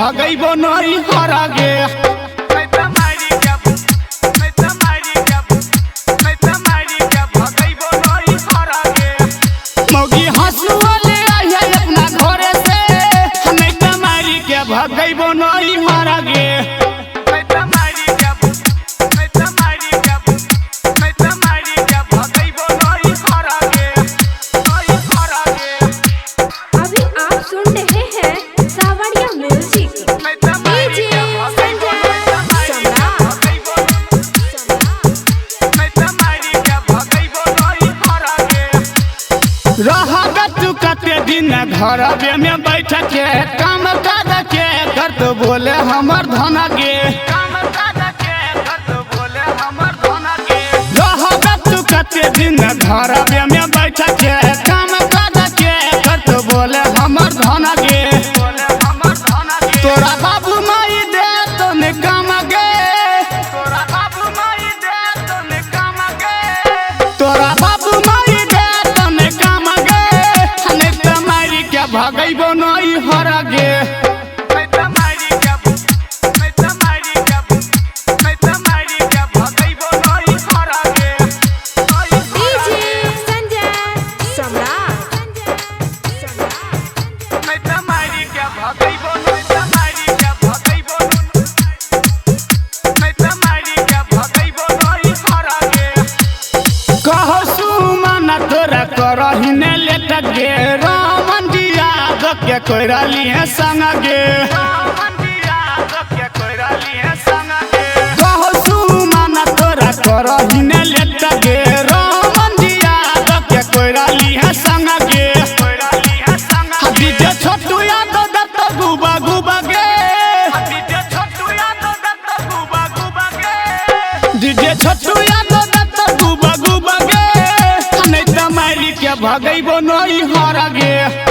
भगैबो नहीं हरा गे। मौगी हंसुआ ले आइए अपना घरे से, नहीं तो मारी के भगैबो नहीं हरा गे। कते दिन घर में बैठ के काम कर के कर तो बोले हमर धना गे। कते दिन घर में बैठ के काम कर के कर तो बोले हमर धना गे। तोरा बाबू माई दे तो ने काम गे, तोरा बाबू माई दे तो ने काम गे, तोरा बाबू माई दे तो ने काम गे। नहीं तो मारी के भगैबो नहीं हरा गे। करहिने लेट गे रामन दिया के कोइरा लिए संग गे। कहो सुमन तोरा करहिने लेट गे रामन दिया के कोइरा लिए संग गे। डीजे छोटू यादव दत्त गुबा गुबा गे, डीजे छोटू यादव दत्त गुबा गुबा गे, डीजे छोटू यादव दत्त गुबा गुबा गे। नहीं तो मारी के भगैबो नहीं हरा गे।